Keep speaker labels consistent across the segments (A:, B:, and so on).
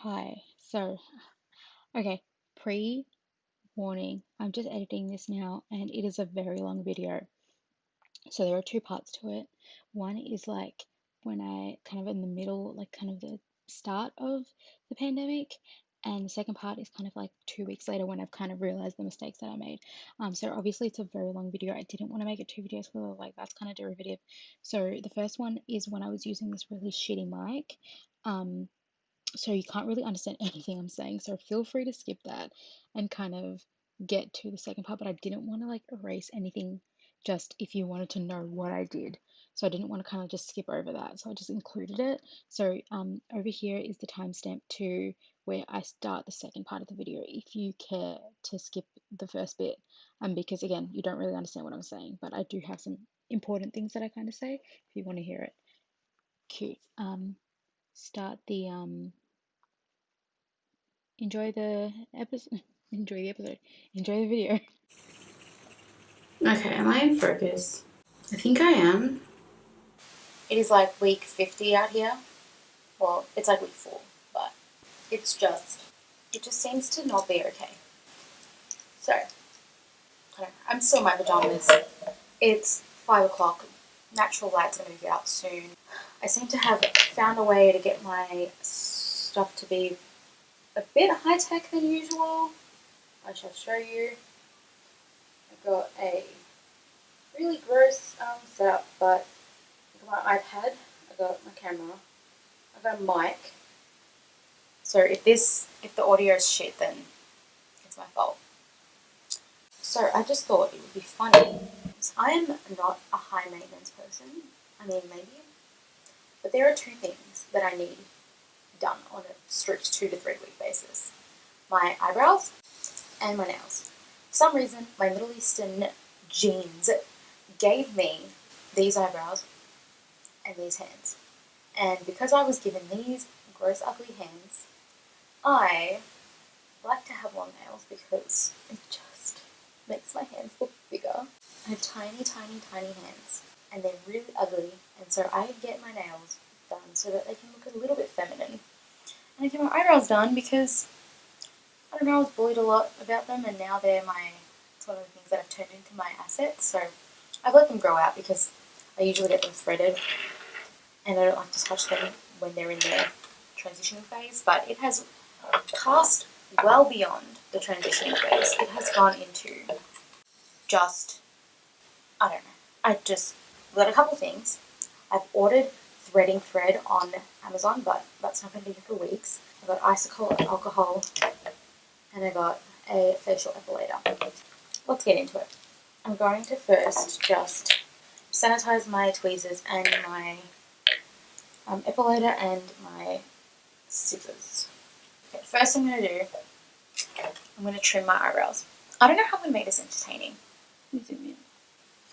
A: Hi. Okay, pre-warning. I'm just editing this now and it is a very long video. So there are two parts to it. One is like when I kind of in the middle, like kind of the start of the pandemic, and the second part is kind of like 2 weeks later when I've kind of realized the mistakes that I made. So obviously it's a very long video. I didn't want to make it two videos because I was like that's kind of derivative. So the first one is when I was using this really shitty mic. Um, so you can't really understand anything I'm saying. So feel free to skip that and kind of get to the second part. But I didn't want to like erase anything just if you wanted to know what I did. So I didn't want to kind of just skip over that. So I just included it. So over here is the timestamp to where I start the second part of the video if you care to skip the first bit. Because again, you don't really understand what I'm saying, but I do have some important things that I kind of say if you want to hear it. Cute. Start the enjoy the episode. Enjoy the episode. Enjoy the video.
B: Okay, am I in focus? I think I am. It is like week 50 out here. Well, it's like week 4, but it just seems to not be okay. So, I don't know. I'm still in my pajamas. It's 5 o'clock. Natural light's going to be out soon. I seem to have found a way to get my stuff to be a bit high tech than usual. I shall show you. I've got a really gross setup, but I've got my iPad, I've got my camera, I've got a mic. So if the audio is shit, then it's my fault. So I just thought it would be funny. I am not a high maintenance person. I mean, maybe. But there are two things that I need done on a strict 2 to 3 week basis. My eyebrows and my nails. For some reason, my Middle Eastern genes gave me these eyebrows and these hands. And because I was given these gross, ugly hands, I like to have long nails because it just makes my hands look bigger. I have tiny, tiny, tiny hands, and they're really ugly, and so I get my nails done so that they can look a little bit feminine. And I get my eyebrows done because, I don't know, I was bullied a lot about them, and now it's one of the things that I've turned into my assets, so I've let them grow out because I usually get them threaded, and I don't like to touch them when they're in their transitioning phase, but it has passed well beyond the transitioning phase. It has gone into just, I don't know. I just got a couple things. I've ordered threading thread on Amazon, but that's not going to be here for weeks. I got icicle alcohol, and I got a facial epilator. Let's get into it. I'm going to first just sanitize my tweezers and my epilator and my scissors. Okay, first I'm going to do, I'm going to trim my eyebrows. I don't know how I'm going to make this entertaining. Let me zoom in.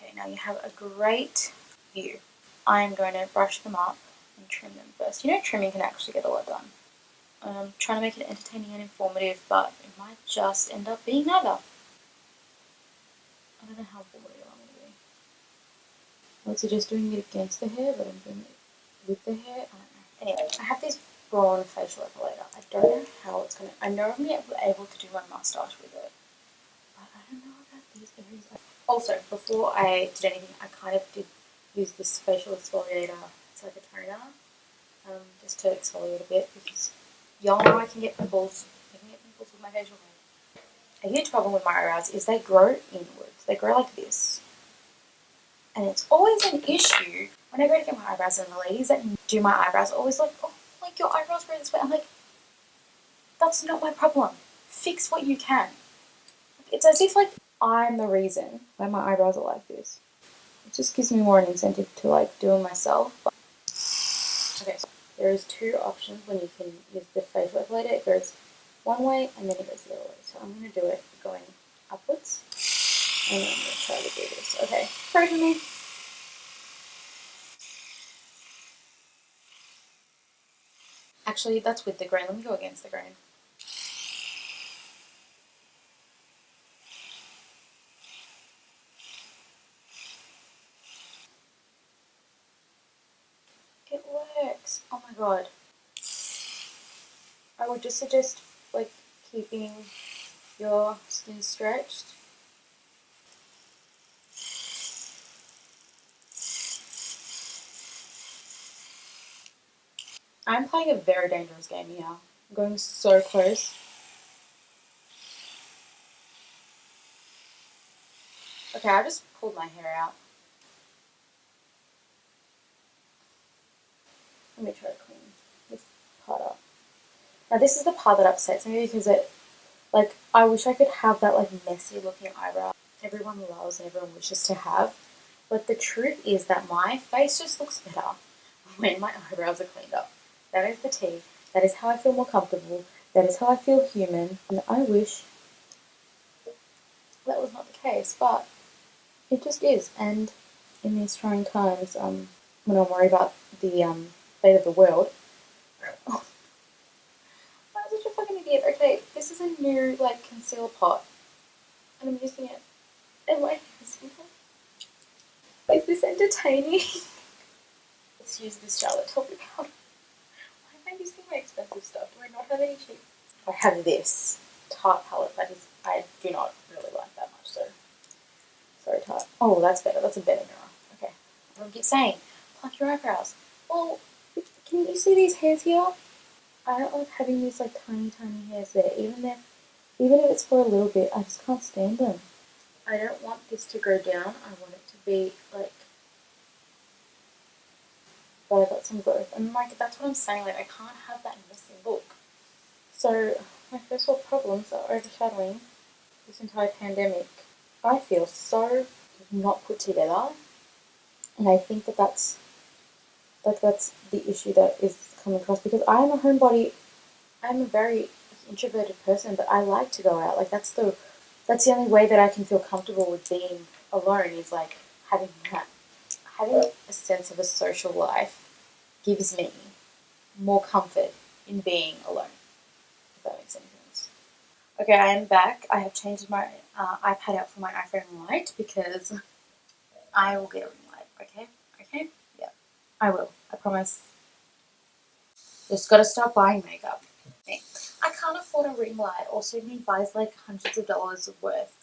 B: Okay, now you have a great view. I'm going to brush them up and trim them first. You know, trimming can actually get a lot done. I'm trying to make it entertaining and informative, but it might just end up being neither. I don't know how bored I'm going to be. I would suggest doing it against the hair, but I'm doing it with the hair. I don't know. Anyway, I have this brawn facial epilator. I don't know how it's going to... I know I'm going to be able to do my mustache with it, but I don't know about these areas. Also, before I did anything, I kind of did use this facial exfoliator. It's like a toner, just to exfoliate a bit because y'all know I can get pimples. I can get pimples with my facial hair. A huge problem with my eyebrows is they grow inwards. They grow like this. And it's always an issue when I go to get my eyebrows done. The ladies that do my eyebrows are always like, oh, like your eyebrows grow this way. I'm like, that's not my problem. Fix what you can. It's as if like I'm the reason why my eyebrows are like this. It just gives me more an incentive to like do it myself. Okay, so there is two options when you can use the facial epilator. It goes one way and then it goes the other way. So I'm going to do it going upwards. And I'm going to try to do this. Okay, pray for me. Actually, that's with the grain. Let me go against the grain. It works. Oh my god. I would just suggest like keeping your skin stretched. I'm playing a very dangerous game here. I'm going so close. Okay, I just pulled my hair out. Let me try to clean this part up. Now this is the part that upsets me because it, like, I wish I could have that like messy looking eyebrow everyone loves and everyone wishes to have. But the truth is that my face just looks better when my eyebrows are cleaned up. That is the tea. That is how I feel more comfortable. That is how I feel human. And I wish that was not the case, but it just is. And in these trying times, when I'm worried about the fate of the world, oh, I'm such a fucking idiot. Okay, this is a new like concealer pot, and I'm using it. Am I using it? Is this entertaining? Let's use this Charlotte Tilbury powder. Why am I using my expensive stuff? Do I not have any cheap? I have this Tarte palette that is, I do not really like that much, so sorry Tarte. Oh, that's better. That's a better mirror. Okay. I don't keep saying, pluck your eyebrows. Well, can you see these hairs here? I don't like having these like tiny, tiny hairs there. Even if it's for a little bit, I just can't stand them. I don't want this to go down. I want it to be like, but I got some growth. And like, that's what I'm saying. Like, I can't have that messy look. So my first world problems are overshadowing this entire pandemic. I feel so not put together, and I think that that's the issue that is coming across because I am a homebody. I'm a very introverted person, but I like to go out. Like that's the only way that I can feel comfortable with being alone is like having that. Having a sense of a social life gives me more comfort in being alone. If that makes any sense. Okay, I am back. I have changed my iPad out for my iPhone light because I will get a ring light. Okay, okay, yeah, I will. I promise. Just gotta stop buying makeup. I can't afford a ring light. Also, me buys like hundreds of dollars worth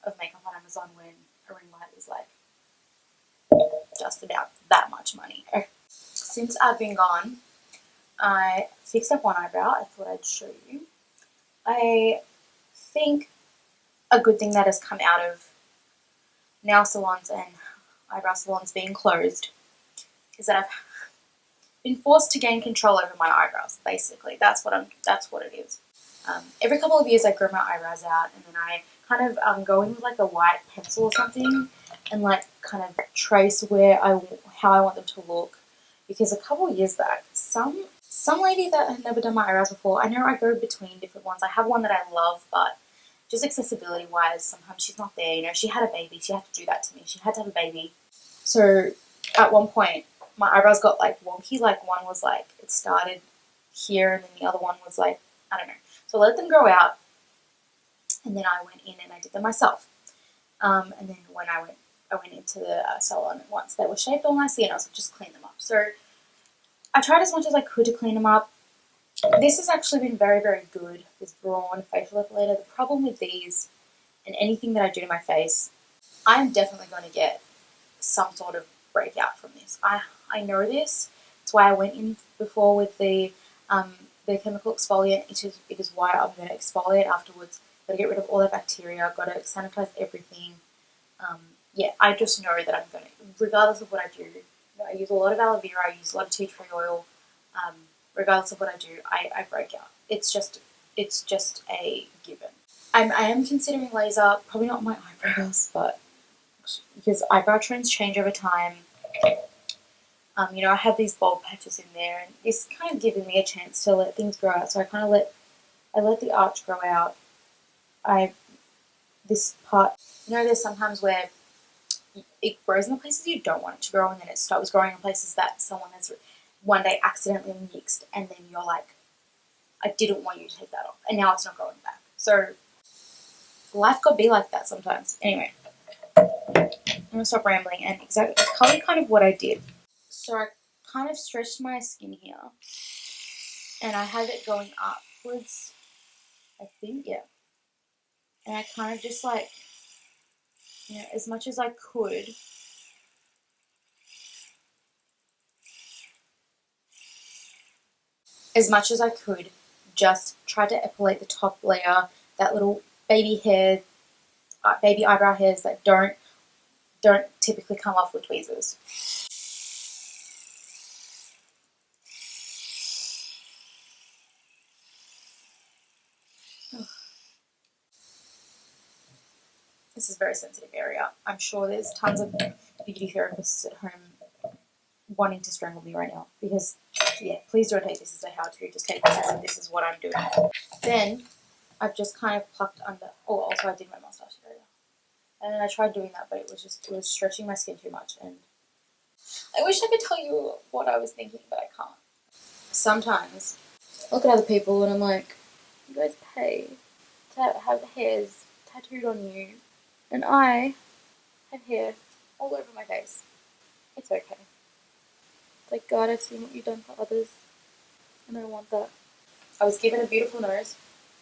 B: of makeup on Amazon when a ring light is like just about that much money. Since I've been gone, I fixed up one eyebrow. I thought I'd show you. I think a good thing that has come out of nail salons and eyebrow salons being closed is that I've been forced to gain control over my eyebrows. Basically, that's what it is. Every couple of years, I grow my eyebrows out, and then I kind of go in with like a white pencil or something, and like kind of trace how I want them to look. Because a couple of years back, some lady that had never done my eyebrows before, I know I go between different ones. I have one that I love, but just accessibility wise, sometimes she's not there. You know, she had a baby. She had to do that to me. She had to have a baby. So at one point, my eyebrows got like wonky. Like one was like it started here, and then the other one was like I don't know. So I let them grow out, and then I went in and I did them myself. And then when I went into the salon once they were shaped all nicely, and I was like, just clean them up. So I tried as much as I could to clean them up. This has actually been very, very good. This Braun facial epilator. The problem with these and anything that I do to my face, I'm definitely going to get some sort of breakout from this. I know this. It's why I went in before with the chemical exfoliant. It is why I'm going to exfoliate afterwards. Got to get rid of all that bacteria. Got to sanitize everything. Yeah, I just know that I'm going to, regardless of what I do. I use a lot of aloe vera. I use a lot of tea tree oil. Regardless of what I do, I break out. It's just a given. I am considering laser. Probably not my eyebrows, but because eyebrow trends change over time. You know, I have these bald patches in there, and it's kind of giving me a chance to let things grow out. So I let the arch grow out. This part, you know, there's sometimes where it grows in the places you don't want it to grow, and then it stops growing in places that someone has one day accidentally mixed, and then you're like, I didn't want you to take that off, and now it's not growing back. So life could be like that sometimes. Anyway, I'm gonna stop rambling and tell you kind of what I did. So I kind of stretched my skin here, and I have it going up backwards, I think, yeah. And I kind of just like, as much as I could, just try to epilate the top layer, that little baby hair, baby eyebrow hairs that don't typically come off with tweezers. This is a very sensitive area. I'm sure there's tons of beauty therapists at home wanting to strangle me right now because, yeah, please don't take this as a how-to. Just take this as this is what I'm doing. Then I've just kind of plucked under. Oh, also I did my mustache area, and I tried doing that, but it was stretching my skin too much. And I wish I could tell you what I was thinking, but I can't. Sometimes I look at other people and I'm like, you guys pay to have hairs tattooed on you, and I have hair all over my face. It's okay. It's like, God, I've seen what you've done for others, and I want that. I was given a beautiful nose.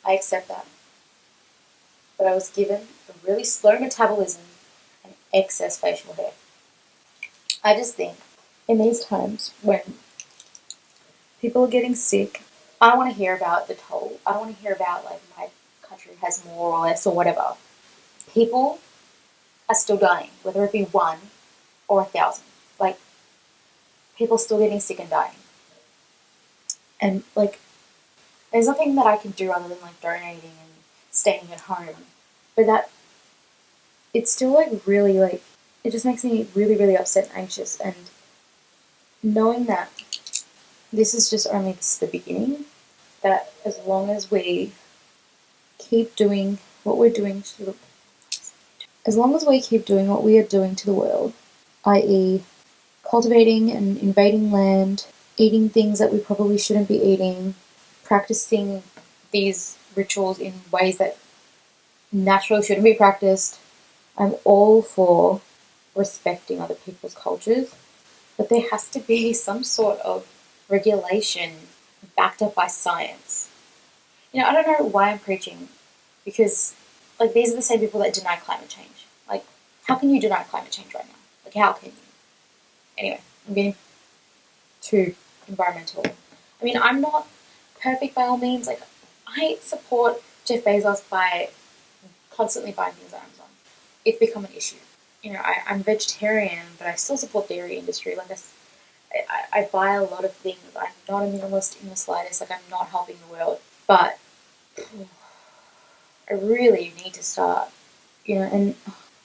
B: I accept that. But I was given a really slow metabolism and excess facial hair. I just think in these times when people are getting sick, I don't want to hear about the toll. I don't want to hear about like my country has more or less or whatever. People are still dying, whether it be 1 or 1,000. Like, people still getting sick and dying. And like, there's nothing that I can do other than like donating and staying at home. But that it's still like really like it just makes me really, really upset and anxious, and knowing that this is just only the beginning, that as long as we keep doing what we're doing to the as long as we keep doing what we are doing to the world, i.e. cultivating and invading land, eating things that we probably shouldn't be eating, practicing these rituals in ways that naturally shouldn't be practiced, I'm all for respecting other people's cultures, but there has to be some sort of regulation backed up by science. I don't know why I'm preaching, because like these are the same people that deny climate change. Like, how can you deny climate change right now? Like, how can you? Anyway, I'm getting too environmental. I mean, I'm not perfect by all means. Like, I support Jeff Bezos by constantly buying things on Amazon. It's become an issue. I'm vegetarian, but I still support the dairy industry. Like, I buy a lot of things. I'm not a minimalist in the slightest. Like, I'm not helping the world. But I really need to start, and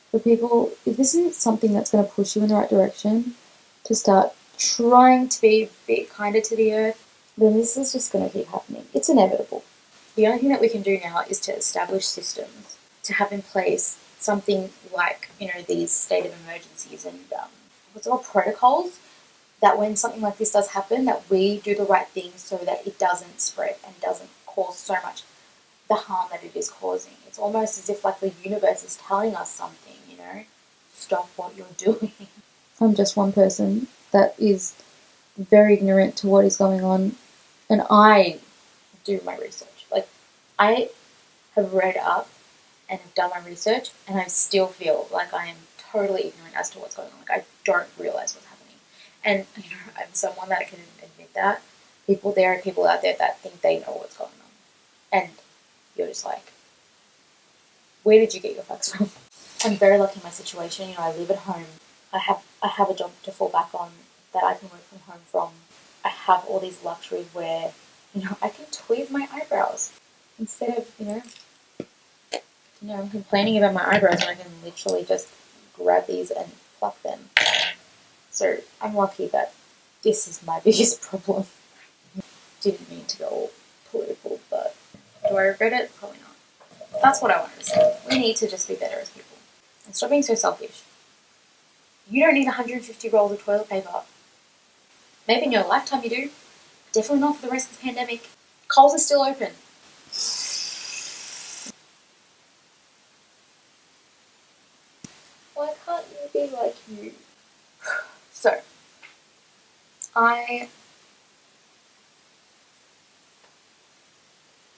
B: for people, if this isn't something that's going to push you in the right direction, to start trying to be a bit kinder to the earth, then this is just going to keep happening. It's inevitable. The only thing that we can do now is to establish systems, to have in place something like, these state of emergencies and what's it called, protocols, that when something like this does happen, that we do the right thing so that it doesn't spread and doesn't cause so much the harm that it is causing. It's almost as if like the universe is telling us something, stop what you're doing. I'm just one person that is very ignorant to what is going on, and I do my research. Like, I have read up and have done my research, and I still feel like I am totally ignorant as to what's going on. Like, I don't realize what's happening. And, I'm someone that can admit that. There are people out there that think they know what's going on. And you're just like, where did you get your facts from? I'm very lucky in my situation. I live at home. I have a job to fall back on that I can work from home from. I have all these luxuries where, I can tweeze my eyebrows instead of, I'm complaining about my eyebrows when I can literally just grab these and pluck them. So I'm lucky that this is my biggest problem. Didn't mean to go all political, but do I regret it? Probably not. That's what I wanted to say. We need to just be better as people. And stop being so selfish. You don't need 150 rolls of toilet paper. Maybe in your lifetime you do. Definitely not for the rest of the pandemic. Coles is still open. Why can't you be like you? So, I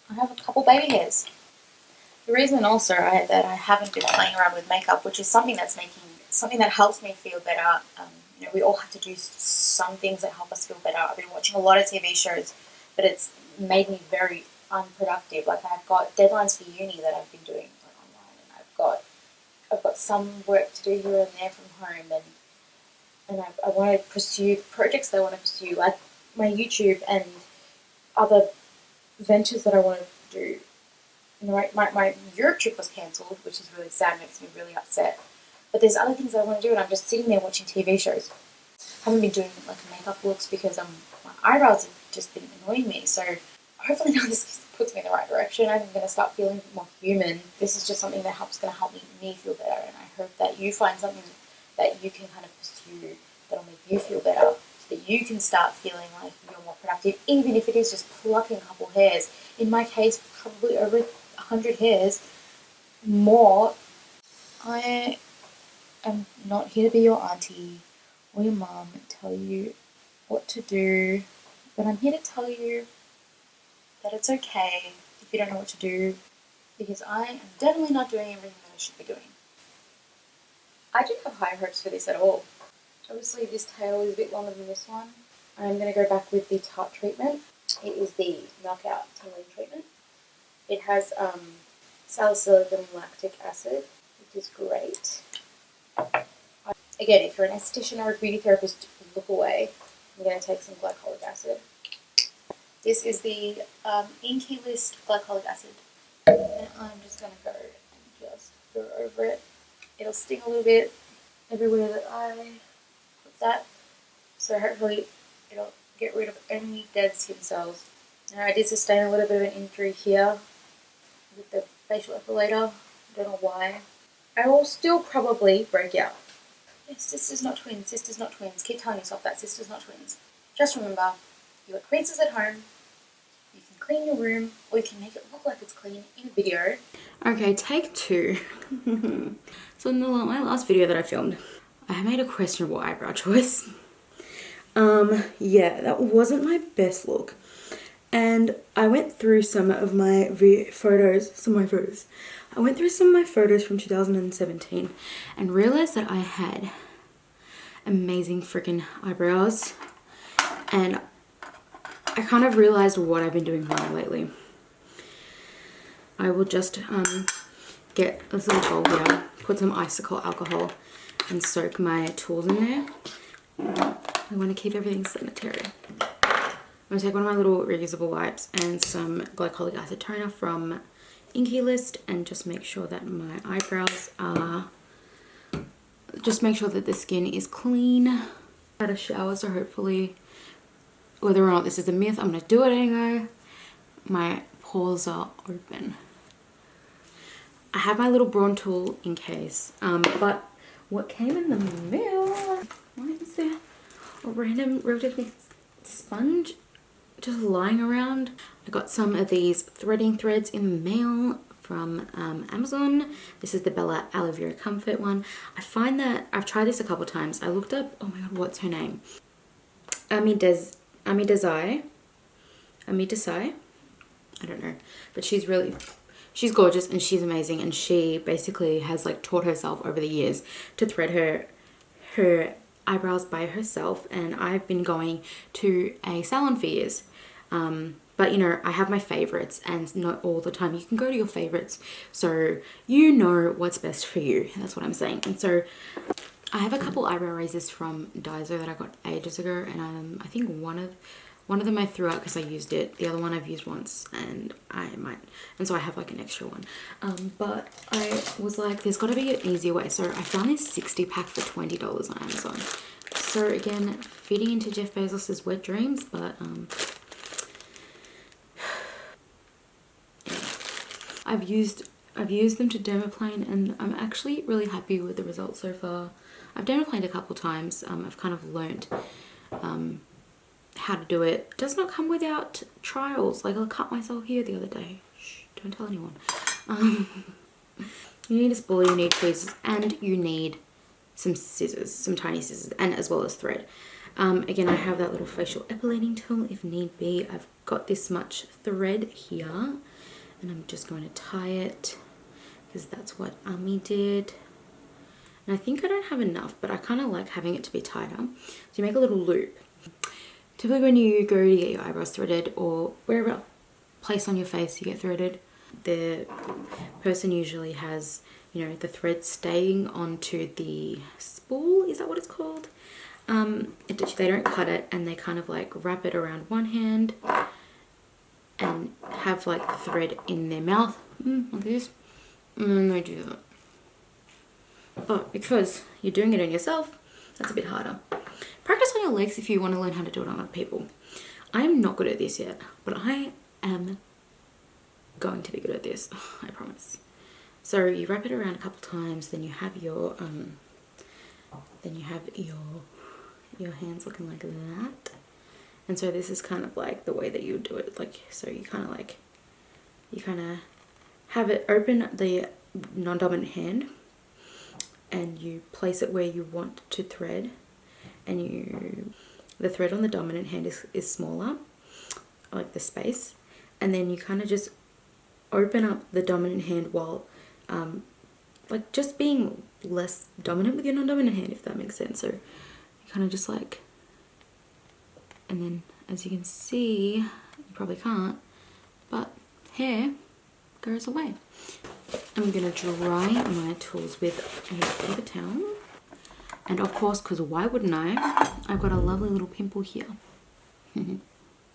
B: I have a couple baby hairs. The reason also that I haven't been playing around with makeup, which is something that helps me feel better. We all have to do some things that help us feel better. I've been watching a lot of TV shows, but it's made me very unproductive. Like I've got deadlines for uni that I've been doing online, and I've got some work to do here and there from home, and I want to pursue projects that I want to pursue, like my YouTube and other ventures that I want to do. My Europe trip was cancelled, which is really sad, makes me really upset. But there's other things I want to do, and I'm just sitting there watching TV shows. I haven't been doing like makeup looks because my eyebrows have just been annoying me. So hopefully now this puts me in the right direction. I'm going to start feeling more human. This is just something that going to help me feel better, and I hope that you find something that you can kind of pursue that'll make you feel better, so that you can start feeling like you're more productive, even if it is just plucking a couple hairs. In my case, probably over 100 hairs more. I am not here to be your auntie or your mom and tell you what to do, but I'm here to tell you that it's okay if you don't know what to do, because I am definitely not doing everything that I should be doing. I didn't have high hopes for this at all. Obviously this tail is a bit longer than this one. I'm going to go back with the Tarte treatment. It is the Knockout Tingling treatment. It has salicylic and lactic acid, which is great. Again, if you're an esthetician or a beauty therapist, look away. I'm going to take some glycolic acid. This is the Inky List glycolic acid. And I'm just going to go and just go over it. It'll sting a little bit everywhere that I put that. So hopefully it'll get rid of any dead skin cells. Now I did sustain a little bit of an injury here with the facial epilator. I don't know why. I will still probably break out. Yes, sisters not twins, sisters not twins. Keep telling yourself that, sisters not twins. Just remember, you got queens at home. You can clean your room, or you can make it look like it's clean in a video. Okay, take two. So in my last video that I filmed, I made a questionable eyebrow choice. Yeah, that wasn't my best look. And I went through some of my photos. I went through some of my photos from 2017 and realized that I had amazing freaking eyebrows. And I kind of realized what I've been doing wrong lately. I will just get this little bowl here, put some icicle alcohol and soak my tools in there. I want to keep everything sanitary. I'm going to take one of my little reusable wipes and some glycolic acid toner from Inky List and just make sure that my eyebrows are, just make sure that the skin is clean. I had a shower, so hopefully, whether or not this is a myth, I'm going to do it anyway. My pores are open. I have my little brawn tool in case, but what came in the mail, why is there a random rotating sponge just lying around? I got some of these threading threads in the mail from Amazon. This is the Bella Aloe Vera Comfort one. I find that I've tried this a couple times. I looked up, oh my god, what's her name? Desai. I don't know, but she's gorgeous and she's amazing, and she basically has like taught herself over the years to thread her eyebrows by herself, and I've been going to a salon for years. But you know, I have my favorites, and not all the time you can go to your favorites, so you know what's best for you. That's what I'm saying. And so I have a couple eyebrow razors from Daiso that I got ages ago, and I think one of them I threw out because I used it. The other one I've used once, and so I have like an extra one. But I was like, there's got to be an easier way. So I found this 60 pack for $20 on Amazon. So again, feeding into Jeff Bezos's wet dreams, but yeah. I've used them to dermaplane, and I'm actually really happy with the results so far. I've dermaplaned a couple times. I've kind of learnt how to do it. It does not come without trials. Like I cut myself here the other day. Shh, don't tell anyone. You need a spoolie, you need tweezers, and you need some scissors, some tiny scissors, and as well as thread. Again, I have that little facial epilating tool if need be. I've got this much thread here, and I'm just going to tie it because that's what Ami did. And I think I don't have enough, but I kind of like having it to be tighter. So you make a little loop. Typically when you go to get your eyebrows threaded or wherever place on your face you get threaded, the person usually has, you know, the thread staying onto the spool, is that what it's called? They don't cut it, and they kind of like wrap it around one hand and have like the thread in their mouth, like this, and then they do that. But because you're doing it on yourself, that's a bit harder. Practice on your legs if you want to learn how to do it on other people. I am not good at this yet, but I am going to be good at this, I promise. So you wrap it around a couple times, then you have your your hands looking like that. And so this is kind of like the way that you would do it. Like, so you kind of have it open the non-dominant hand, and you place it where you want to thread, and the thread on the dominant hand is smaller, like the space, and then you kind of just open up the dominant hand while like just being less dominant with your non-dominant hand, if that makes sense. So you kind of just like, and then as you can see, you probably can't, but hair goes away. I'm gonna dry my tools with a paper towel, and of course, because why wouldn't I, I've got a lovely little pimple here.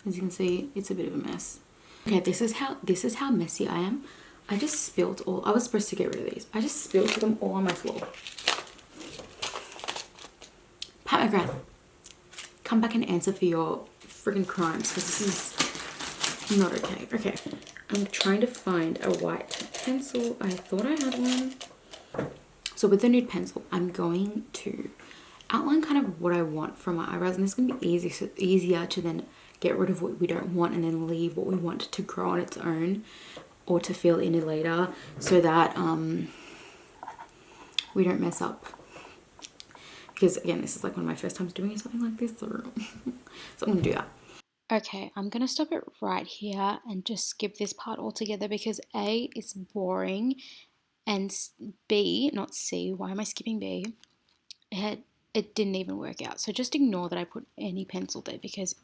B: As you can see, it's a bit of a mess. Okay, this is how messy I am. I just spilt all, I was supposed to get rid of these. I just spilled them all on my floor. Pat McGrath, come back and answer for your friggin' crimes, because this is not okay. Okay, I'm trying to find a white pencil. I thought I had one. So with the nude pencil, I'm going to outline kind of what I want from my eyebrows, and this is going to be easier to then get rid of what we don't want and then leave what we want to grow on its own or to fill in later, so that we don't mess up. Because again, this is like one of my first times doing something like this, so I'm going to do that.
A: Okay, I'm going to stop it right here and just skip this part altogether because A, it's boring, and B, not C, why am I skipping B? It didn't even work out. So just ignore that I put any pencil there because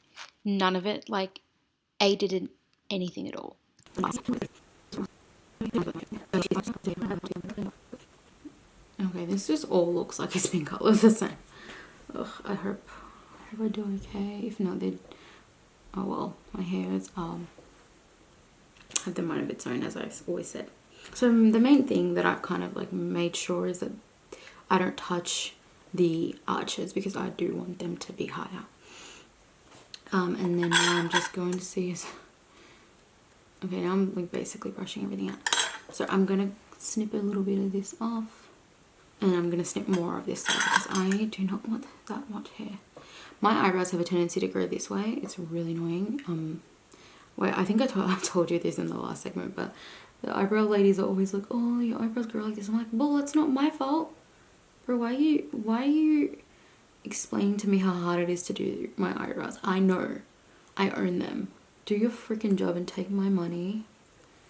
A: none of it, like, aided anything at all.
B: Okay, this just all looks like it's been cut with the same. Ugh, I hope I do okay. If not, then oh well. My hair is have the mind of its own, as I've always said. So the main thing that I've kind of like made sure is that I don't touch the arches because I do want them to be higher. And then now I'm just going to see is, okay, now I'm like basically brushing everything out. So I'm gonna snip a little bit of this off, and I'm gonna snip more of this side because I do not want that much hair. My eyebrows have a tendency to grow this way. It's really annoying. Wait, I think I told you this in the last segment, but the eyebrow ladies are always like, oh, your eyebrows grow like this. I'm like, well, it's not my fault. Bro, why are you explaining to me how hard it is to do my eyebrows? I know. I own them. Do your freaking job and take my money,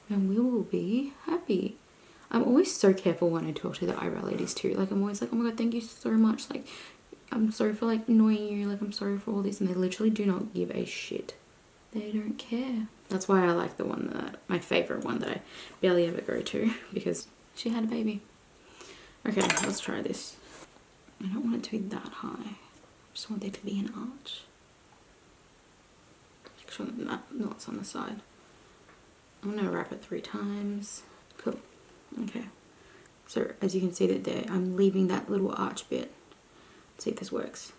B: and we will be happy. I'm always so careful when I talk to the eyebrow ladies too. Like, I'm always like, oh my god, thank you so much. Like, I'm sorry for like annoying you. Like, I'm sorry for all this. And they literally do not give a shit. They don't care. That's why I like the one that, my favorite one that I barely ever go to, because she had a baby. Okay, let's try this. I don't want it to be that high. I just want there to be an arch. Make sure that it's on the side. I'm gonna wrap it 3 times. Cool. Okay. So as you can see that there, I'm leaving that little arch bit. Let's see if this works.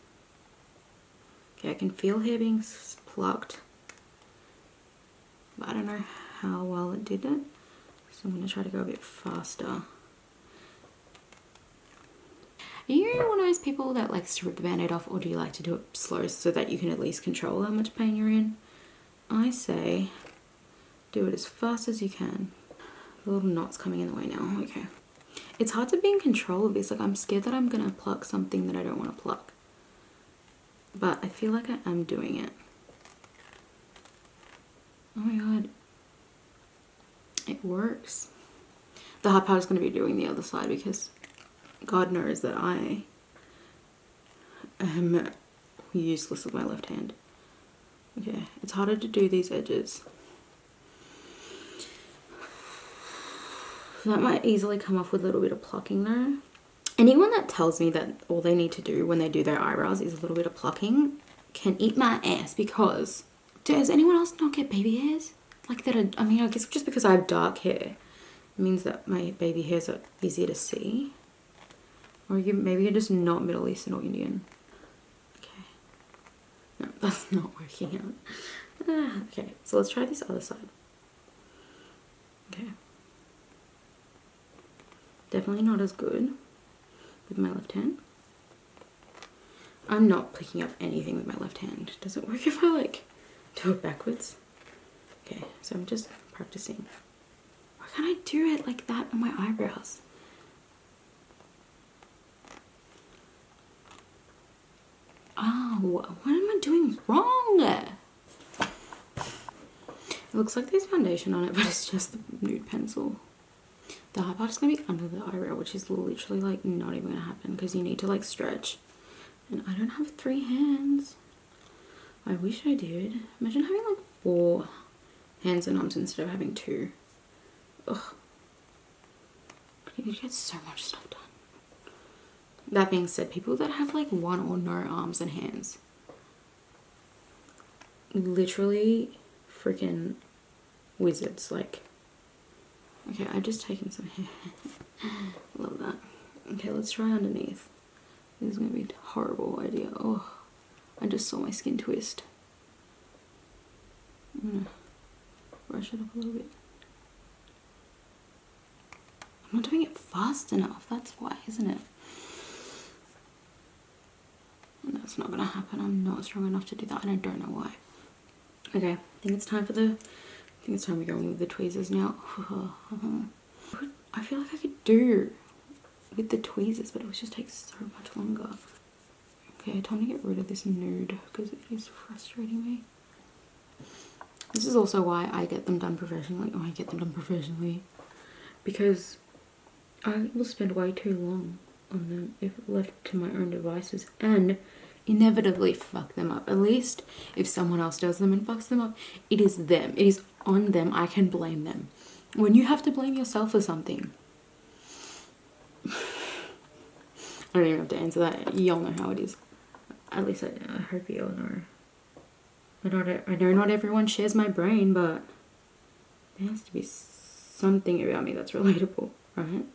B: Okay, I can feel hair being plucked, but I don't know how well it did it. So I'm gonna try to go a bit faster. Are you one of those people that likes to rip the band-aid off, or do you like to do it slow so that you can at least control how much pain you're in? I say do it as fast as you can. The little knot's coming in the way now. Okay. It's hard to be in control of this. Like, I'm scared that I'm gonna pluck something that I don't want to pluck. But I feel like I am doing it. Oh my god. it works. The hard part is going to be doing the other side because God knows that I am useless with my left hand. Okay, it's harder to do these edges. That might easily come off with a little bit of plucking though. Anyone that tells me that all they need to do when they do their eyebrows is a little bit of plucking can eat my ass, because does anyone else not get baby hairs? Like that I mean, I guess just because I have dark hair means that my baby hairs are easier to see. Or maybe you're just not Middle Eastern or Indian. Okay. No, that's not working out. Okay, so let's try this other side. Okay. Definitely not as good with my left hand. I'm not picking up anything with my left hand. Does it work if I like do it backwards? Okay, so I'm just practicing. Why can't I do it like that on my eyebrows? Oh, what am I doing wrong? It looks like there's foundation on it, but it's just the nude pencil. The hard part is going to be under the eyebrow, which is literally like not even going to happen because you need to like stretch. And I don't have 3 hands. I wish I did. Imagine having like 4 hands and arms instead of having 2. Ugh. You get so much stuff done. That being said, people that have like 1 or no arms and hands, literally freaking wizards. Like, okay, I've just taken some hair. Love that. Okay, let's try underneath. This is gonna be a horrible idea. Oh, I just saw my skin twist. I'm gonna brush it up a little bit. I'm not doing it fast enough, that's why, isn't it? That's not gonna happen. I'm not strong enough to do that, and I don't know why. Okay, I think it's time we go in with the tweezers now. I feel like I could do with the tweezers, but it would just take so much longer. Okay, time to get rid of this nude because it is frustrating me. This is also why I get them done professionally. Oh, I get them done professionally because I will spend way too long on them if left to my own devices and inevitably fuck them up. At least if someone else does them and fucks them up, it is them. It is on them. I can blame them. When you have to blame yourself for something, I don't even have to answer that. You all know how it is. At least I hope you all know. I know not everyone shares my brain, but there has to be something about me that's relatable, right?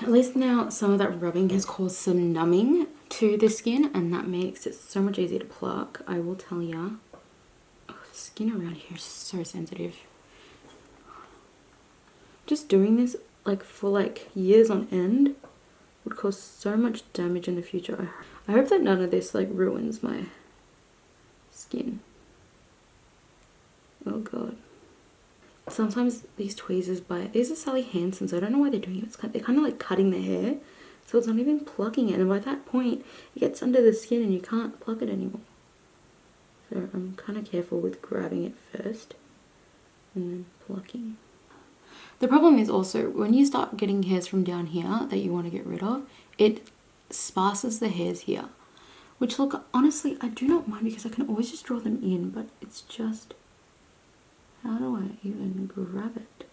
B: At least now some of that rubbing has caused some numbing to the skin, and that makes it so much easier to pluck, I will tell ya. Oh, the skin around here is so sensitive. Just doing this like for like years on end would cause so much damage in the future. I hope that none of this like ruins my skin. Oh god. Sometimes these tweezers bite. These are Sally Hansen's. I don't know why they're doing it. They're kind of like cutting the hair, so it's not even plucking it. And by that point, it gets under the skin and you can't pluck it anymore. So I'm kind of careful with grabbing it first and then plucking. The problem is also when you start getting hairs from down here that you want to get rid of, it sparses the hairs here. Which look, honestly, I do not mind because I can always just draw them in, but it's just, how do I even grab it?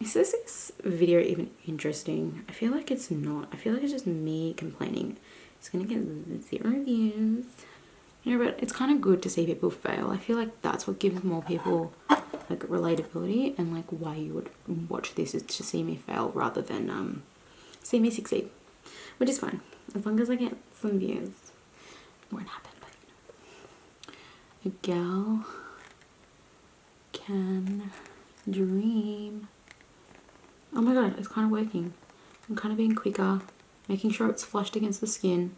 B: Is this video even interesting? I feel like it's not. I feel like it's just me complaining. It's gonna get 0 views. You know, but it's kind of good to see people fail. I feel like that's what gives more people like relatability, and like why you would watch this is to see me fail rather than see me succeed, which is fine as long as I get some views. It won't happen, but a gal can dream. Oh my god, it's kind of working. I'm kind of being quicker, making sure it's flushed against the skin.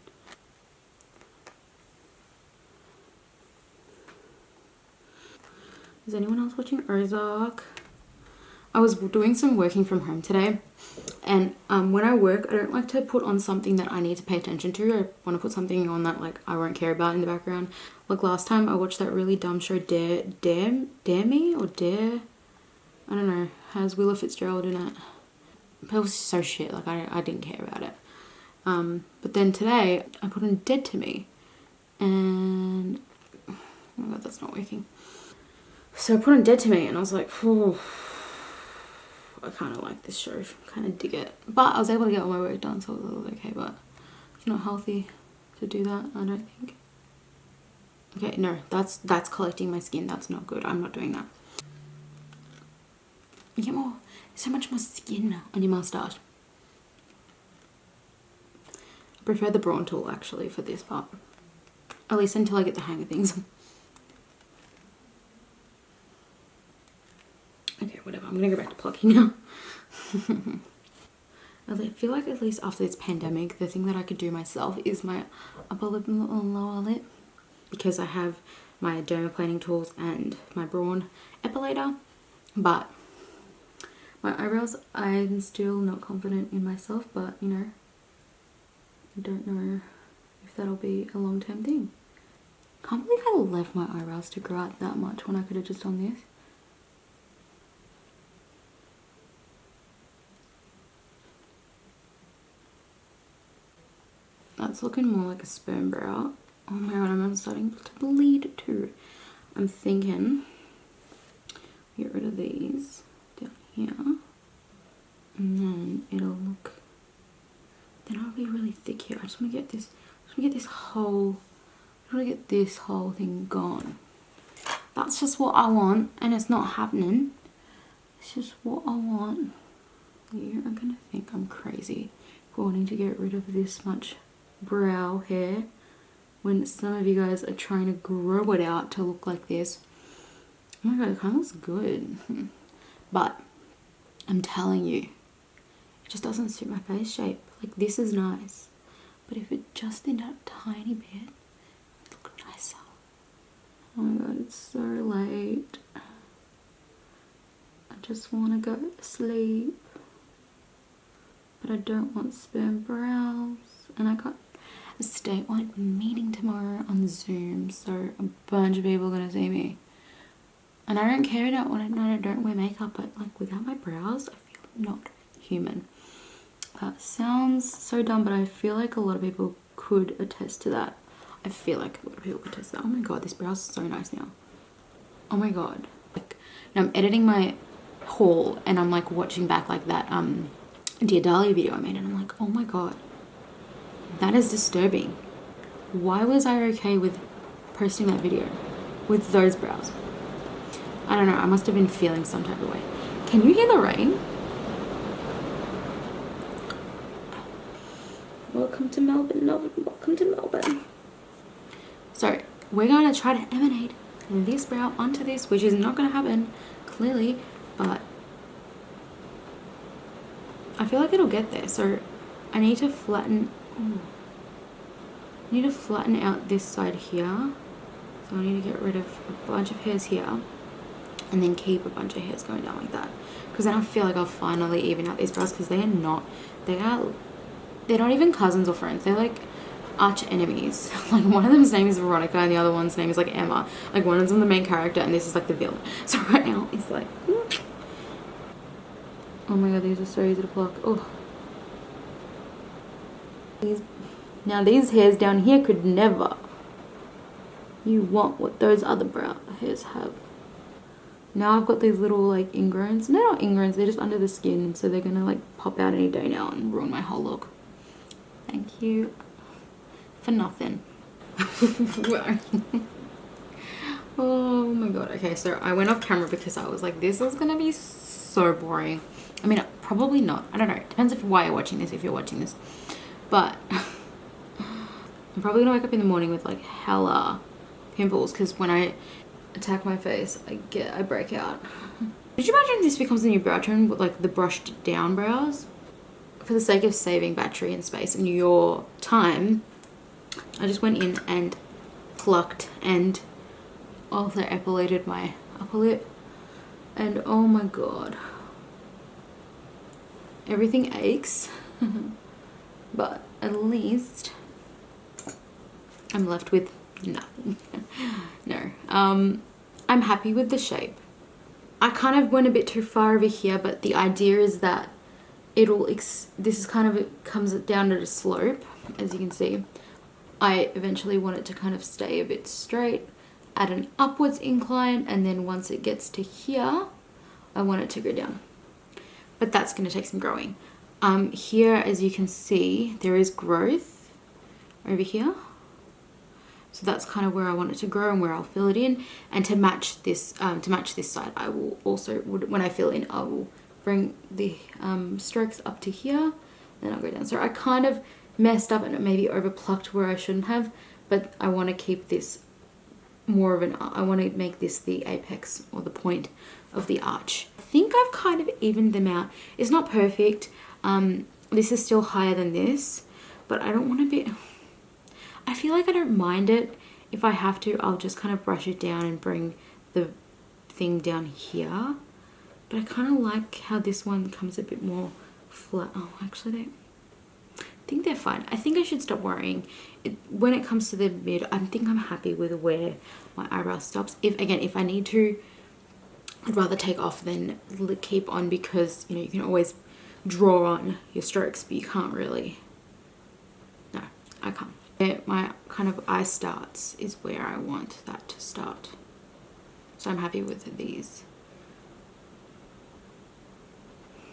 B: Is anyone else watching Ozark? I was doing some working from home today, and when I work, I don't like to put on something that I need to pay attention to. I want to put something on that like I won't care about in the background. Like last time I watched that really dumb show Dare Me or Dare I don't know, has Willa Fitzgerald in it. But it was so shit, like I didn't care about it. But then today I put on Dead to Me, and oh my god, that's not working. So I put on Dead to Me and I was like, oh, I kind of like this show, kind of dig it. But I was able to get all my work done, so it was okay, but it's not healthy to do that, I don't think. Okay, no, that's collecting my skin. That's not good. I'm not doing that. You get more, so much more skin on your moustache. I prefer the Brawn tool actually for this part. At least until I get the hang of things. Okay, whatever. I'm gonna go back to plucking now. I feel like at least after this pandemic, the thing that I could do myself is my upper lip and lower lip. Because I have my dermaplaning tools and my Brawn epilator. But my eyebrows, I'm still not confident in myself, but you know, I don't know if that'll be a long-term thing. Can't believe I left my eyebrows to grow out that much when I could have just done this. That's looking more like a sperm brow. Oh my god, I'm starting to bleed too. I'm thinking, get rid of these down here. And then it'll look, then I'll be really thick here. I just want to get this, I want to get this whole thing gone. That's just what I want, and it's not happening. It's just what I want. You are gonna think I'm crazy for wanting to get rid of this much brow hair when some of you guys are trying to grow it out to look like this. Oh my god, it kind of looks good. But I'm telling you, it just doesn't suit my face shape. Like, this is nice, but if it just did a tiny bit, it'd look nicer. Oh my god, it's so late. I just want to go to sleep, but I don't want sperm brows, and I got a statewide meeting tomorrow on Zoom, so a bunch of people are gonna see me. And I don't care about when I don't wear makeup, but like without my brows, I feel not human. That sounds so dumb, but I feel like a lot of people could attest to that. I feel like a lot of people could attest to that. Oh my god, this brow is so nice now. Oh my god. Like, now I'm editing my haul and I'm like watching back like that Dear Dahlia video I made, and I'm like, oh my god, that is disturbing. Why was I okay with posting that video with those brows? I don't know, I must have been feeling some type of way. Can you hear the rain? Welcome to Melbourne, welcome to Melbourne. So we're going to try to emanate this brow onto this, which is not going to happen, clearly, but I feel like it'll get there. So I need to flatten, out this side here. So I need to get rid of a bunch of hairs here and then keep a bunch of hairs going down like that. Because then I feel like I'll finally even out these brows, because they're not even cousins or friends. They're like arch enemies. Like, one of them's name is Veronica and the other one's name is like Emma. Like, one of them's the main character and this is like the villain. So right now it's like, oh my god, these are so easy to pluck. Oh, now these hairs down here could never. You want what those other brow hairs have. Now I've got these little like ingrowns. No, not ingrowns, they're just under the skin, so they're gonna like pop out any day now and ruin my whole look. Thank you for nothing. Oh my god. Okay, so I went off camera because I was like, this is gonna be so boring. I mean, probably not. I don't know. It depends why you're watching this, if you're watching this. But I'm probably gonna wake up in the morning with like hella pimples, because when I attack my face, I break out. Did you imagine this becomes the new brow trend with like the brushed down brows? For the sake of saving battery and space and your time, I just went in and plucked and also epilated my upper lip, and oh my god, everything aches. But at least I'm left with nothing. No, I'm happy with the shape. I kind of went a bit too far over here, but the idea is that this is kind of, it comes down at a slope, as you can see. I eventually want it to kind of stay a bit straight at an upwards incline, and then once it gets to here, I want it to go down. But that's going to take some growing. Here, as you can see, there is growth over here. So that's kind of where I want it to grow and where I'll fill it in. And to match this side, I will also, when I fill in, I will bring the strokes up to here, then I'll go down. So I kind of messed up and maybe over plucked where I shouldn't have, but I want to keep this more of an, I want to make this the apex or the point of the arch. I think I've kind of evened them out. It's not perfect. This is still higher than this, but I don't want to be, I feel like I don't mind it. If I have to, I'll just kind of brush it down and bring the thing down here. But I kind of like how this one comes a bit more flat. Oh, actually, I think they're fine. I think I should stop worrying. When it comes to the mid, I think I'm happy with where my eyebrow stops. If I need to, I'd rather take off than keep on, because, you know, you can always draw on your strokes, but you can't really. No, I can't. Where my kind of eye starts is where I want that to start. So I'm happy with these.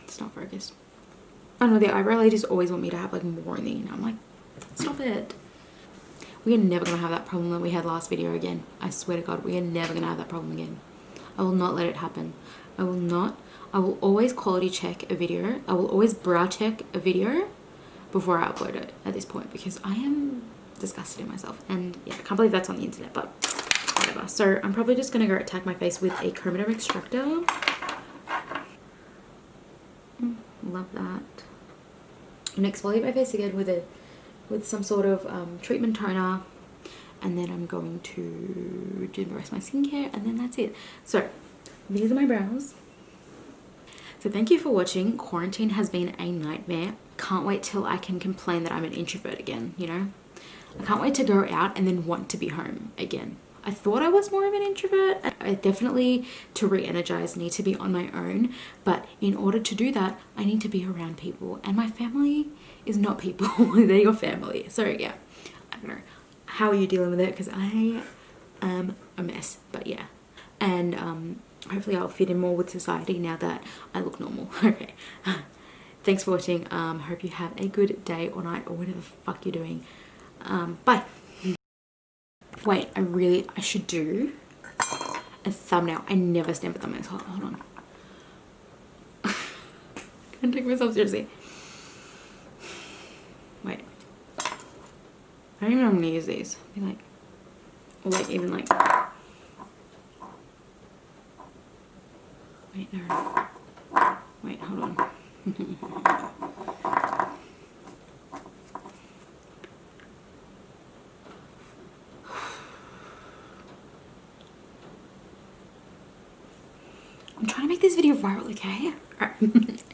B: It's not focused. I don't know, the eyebrow ladies always want me to have like more in the end. I'm like, stop it. We are never going to have that problem that we had last video again. I swear to God, we are never going to have that problem again. I will not let it happen. I will not. I will always quality check a video. I will always brow check a video before I upload it at this point, because I am disgusted in myself. And yeah, I can't believe that's on the internet, but whatever. So I'm probably just going to go attack my face with a chromatum extractor. Love that. And exfoliate my face again with some sort of treatment toner, and then I'm going to do the rest of my skincare, and then that's it. So these are my brows. So thank you for watching. Quarantine has been a nightmare. Can't wait till I can complain that I'm an introvert again, you know? I can't wait to go out and then want to be home again. I thought I was more of an introvert. I definitely, to re-energize, need to be on my own. But in order to do that, I need to be around people. And my family is not people. They're your family. So yeah, I don't know. How are you dealing with it? Because I am a mess. But yeah. And hopefully I'll fit in more with society now that I look normal. Okay. Thanks for watching. Hope you have a good day or night or whatever the fuck you're doing. Bye. Wait, I should do a thumbnail. I never stand for thumbnails. Hold on. Can't take myself seriously. Wait. I don't even know I'm gonna use these. Be like, or like even like. Wait, no. Wait, hold on. I'm trying to make this video viral, okay? Alright.